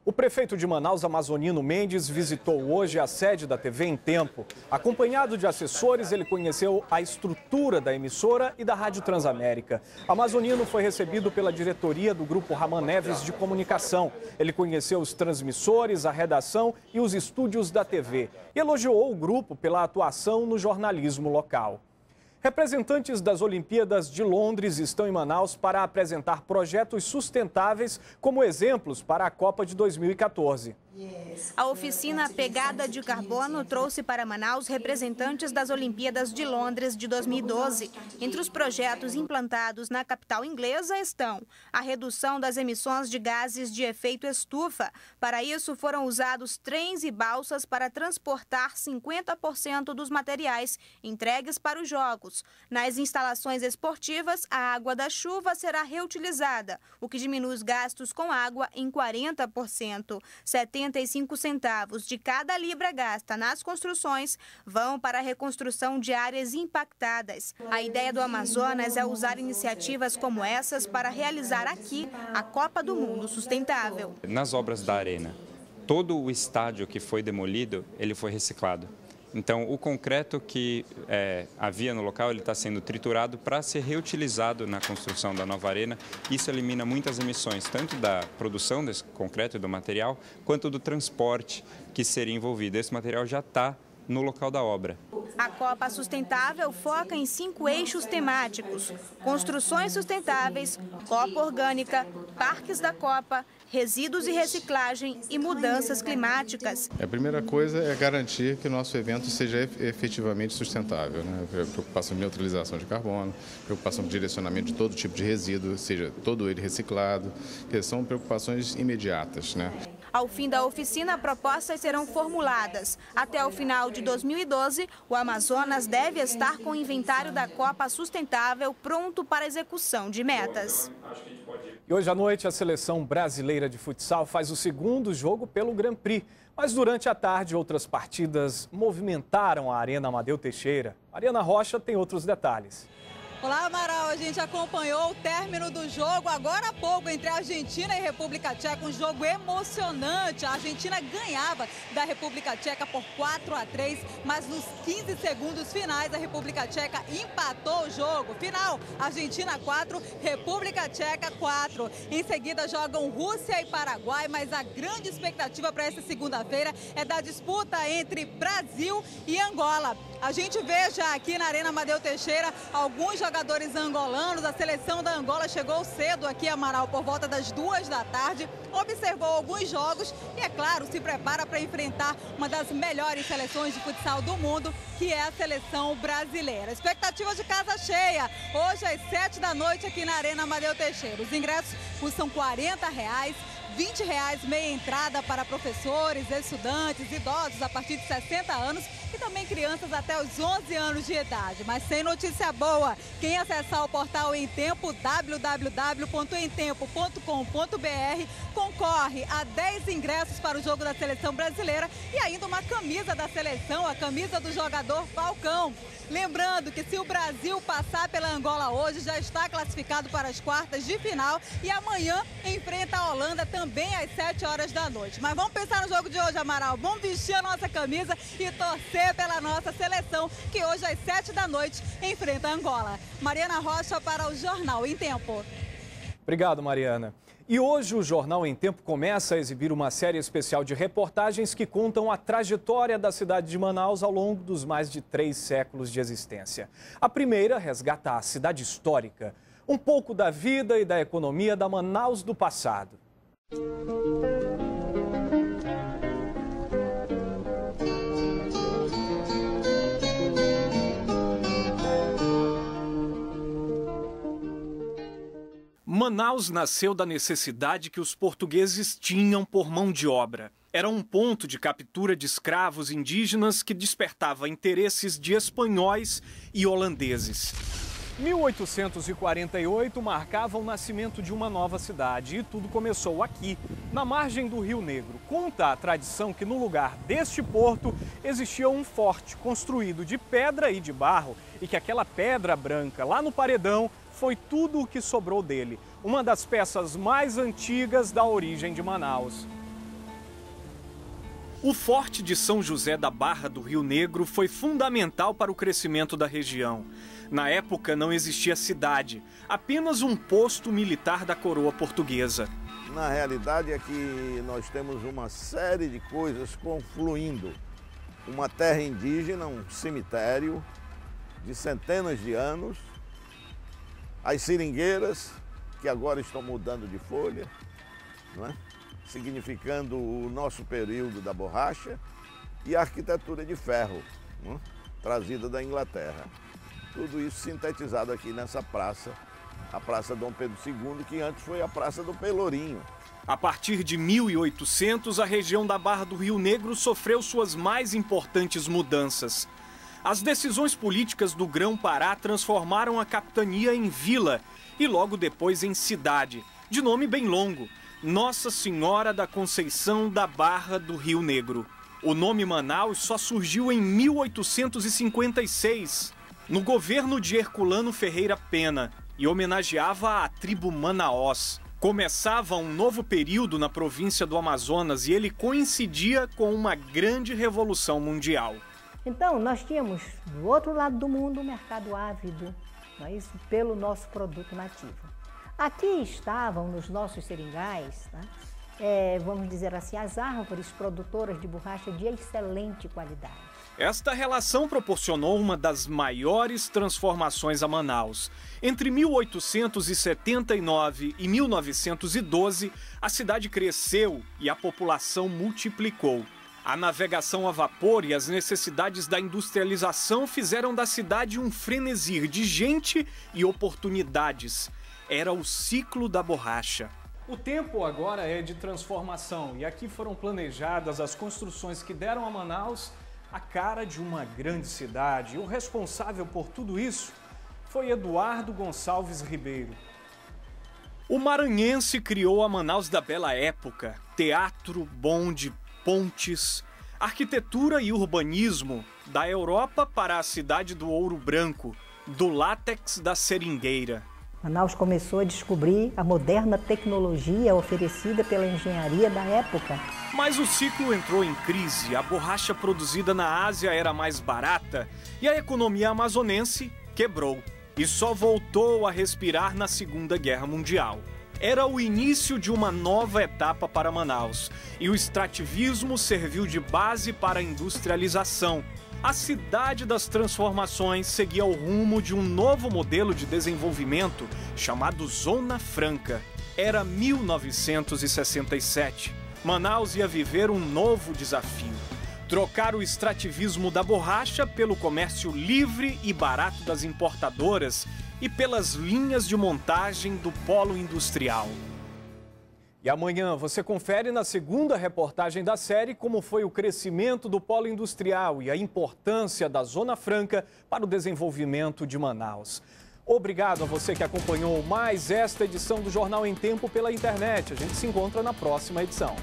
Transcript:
O prefeito de Manaus, Amazonino Mendes, visitou hoje a sede da TV em Tempo. Acompanhado de assessores, ele conheceu a estrutura da emissora e da Rádio Transamérica. Amazonino foi recebido pela diretoria do Grupo Raman Neves de Comunicação. Ele conheceu os transmissores, a redação e os estúdios da TV. E elogiou o grupo pela atuação no jornalismo local. Representantes das Olimpíadas de Londres estão em Manaus para apresentar projetos sustentáveis como exemplos para a Copa de 2014. A oficina Pegada de Carbono trouxe para Manaus representantes das Olimpíadas de Londres de 2012. Entre os projetos implantados na capital inglesa estão a redução das emissões de gases de efeito estufa. Para isso, foram usados trens e balsas para transportar 50% dos materiais entregues para os Jogos. Nas instalações esportivas, a água da chuva será reutilizada, o que diminui os gastos com água em 40%. 75 centavos de cada libra gasta nas construções vão para a reconstrução de áreas impactadas. A ideia do Amazonas é usar iniciativas como essas para realizar aqui a Copa do Mundo Sustentável. Nas obras da arena, todo o estádio que foi demolido, ele foi reciclado. Então, o concreto que havia no local, ele está sendo triturado para ser reutilizado na construção da nova arena. Isso elimina muitas emissões, tanto da produção desse concreto e do material, quanto do transporte que seria envolvido. Esse material já está no local da obra. A Copa Sustentável foca em 5 eixos temáticos: construções sustentáveis, Copa Orgânica, parques da Copa, resíduos e reciclagem e mudanças climáticas. A primeira coisa é garantir que o nosso evento seja efetivamente sustentável, né? Preocupação de neutralização de carbono, preocupação de direcionamento de todo tipo de resíduo, seja todo ele reciclado, que são preocupações imediatas, né? Ao fim da oficina, propostas serão formuladas. Até o final de 2012, o Amazonas deve estar com o inventário da Copa Sustentável pronto para execução de metas. E hoje à noite, a seleção brasileira de futsal faz o segundo jogo pelo Grand Prix. Mas durante a tarde, outras partidas movimentaram a Arena Amadeu Teixeira. Mariana Rocha tem outros detalhes. Olá, Amaral. A gente acompanhou o término do jogo agora há pouco entre a Argentina e a República Tcheca. Um jogo emocionante. A Argentina ganhava da República Tcheca por 4-3, mas nos 15 segundos finais a República Tcheca empatou o jogo. Final, Argentina 4, República Tcheca 4. Em seguida jogam Rússia e Paraguai, mas a grande expectativa para essa segunda-feira é da disputa entre Brasil e Angola. A gente vê já aqui na Arena Amadeu Teixeira alguns jogadores angolanos. A seleção da Angola chegou cedo aqui, Amaral, por volta das 2 da tarde, observou alguns jogos e, é claro, se prepara para enfrentar uma das melhores seleções de futsal do mundo, que é a seleção brasileira. Expectativa de casa cheia, hoje às 7 da noite aqui na Arena Amadeu Teixeira. Os ingressos custam R$40, R$20 meia entrada para professores, estudantes, idosos a partir de 60 anos e também crianças até os 11 anos de idade. Mas sem notícia boa, quem acessar o portal Em Tempo, www.emtempo.com.br, concorre a 10 ingressos para o jogo da seleção brasileira e ainda uma camisa da seleção, a camisa do jogador Falcão. Lembrando que se o Brasil passar pela Angola hoje, já está classificado para as quartas de final e amanhã enfrenta a Holanda também às 7 horas da noite. Mas vamos pensar no jogo de hoje, Amaral. Vamos vestir a nossa camisa e torcer pela nossa seleção, que hoje às 7 da noite enfrenta a Angola. Mariana Rocha para o Jornal Em Tempo. Obrigado, Mariana. E hoje o Jornal Em Tempo começa a exibir uma série especial de reportagens que contam a trajetória da cidade de Manaus ao longo dos mais de 3 séculos de existência. A primeira resgata a cidade histórica, um pouco da vida e da economia da Manaus do passado. Manaus nasceu da necessidade que os portugueses tinham por mão de obra. Era um ponto de captura de escravos indígenas que despertava interesses de espanhóis e holandeses. 1848 marcava o nascimento de uma nova cidade e tudo começou aqui, na margem do Rio Negro. Conta a tradição que no lugar deste porto existia um forte construído de pedra e de barro e que aquela pedra branca lá no paredão foi tudo o que sobrou dele. Uma das peças mais antigas da origem de Manaus. O Forte de São José da Barra do Rio Negro foi fundamental para o crescimento da região. Na época não existia cidade, apenas um posto militar da coroa portuguesa. Na realidade é que nós temos uma série de coisas confluindo. Uma terra indígena, um cemitério de centenas de anos, as seringueiras, que agora estão mudando de folha, não é? Significando o nosso período da borracha, e a arquitetura de ferro, não é? Trazida da Inglaterra. Tudo isso sintetizado aqui nessa praça, a Praça Dom Pedro II, que antes foi a Praça do Pelourinho. A partir de 1800, a região da Barra do Rio Negro sofreu suas mais importantes mudanças. As decisões políticas do Grão-Pará transformaram a capitania em vila e logo depois em cidade, de nome bem longo, Nossa Senhora da Conceição da Barra do Rio Negro. O nome Manaus só surgiu em 1856, no governo de Herculano Ferreira Pena, e homenageava a tribo Manaós. Começava um novo período na província do Amazonas e ele coincidia com uma grande revolução mundial. Então, nós tínhamos, do outro lado do mundo, um mercado ávido, não é isso? Pelo nosso produto nativo. Aqui estavam, nos nossos seringais, né? Vamos dizer assim, as árvores produtoras de borracha de excelente qualidade. Esta relação proporcionou uma das maiores transformações a Manaus. Entre 1879 e 1912, a cidade cresceu e a população multiplicou. A navegação a vapor e as necessidades da industrialização fizeram da cidade um frenesi de gente e oportunidades. Era o ciclo da borracha. O tempo agora é de transformação e aqui foram planejadas as construções que deram a Manaus a cara de uma grande cidade. E o responsável por tudo isso foi Eduardo Gonçalves Ribeiro. O maranhense criou a Manaus da Bela Época, teatro, bonde, pontes, arquitetura e urbanismo, da Europa para a cidade do ouro branco, do látex da seringueira. Manaus começou a descobrir a moderna tecnologia oferecida pela engenharia da época. Mas o ciclo entrou em crise, a borracha produzida na Ásia era mais barata e a economia amazonense quebrou e só voltou a respirar na Segunda Guerra Mundial. Era o início de uma nova etapa para Manaus e o extrativismo serviu de base para a industrialização. A cidade das transformações seguia o rumo de um novo modelo de desenvolvimento chamado Zona Franca. Era 1967. Manaus ia viver um novo desafio: trocar o extrativismo da borracha pelo comércio livre e barato das importadoras e pelas linhas de montagem do polo industrial. E amanhã você confere na segunda reportagem da série como foi o crescimento do polo industrial e a importância da Zona Franca para o desenvolvimento de Manaus. Obrigado a você que acompanhou mais esta edição do Jornal em Tempo pela internet. A gente se encontra na próxima edição.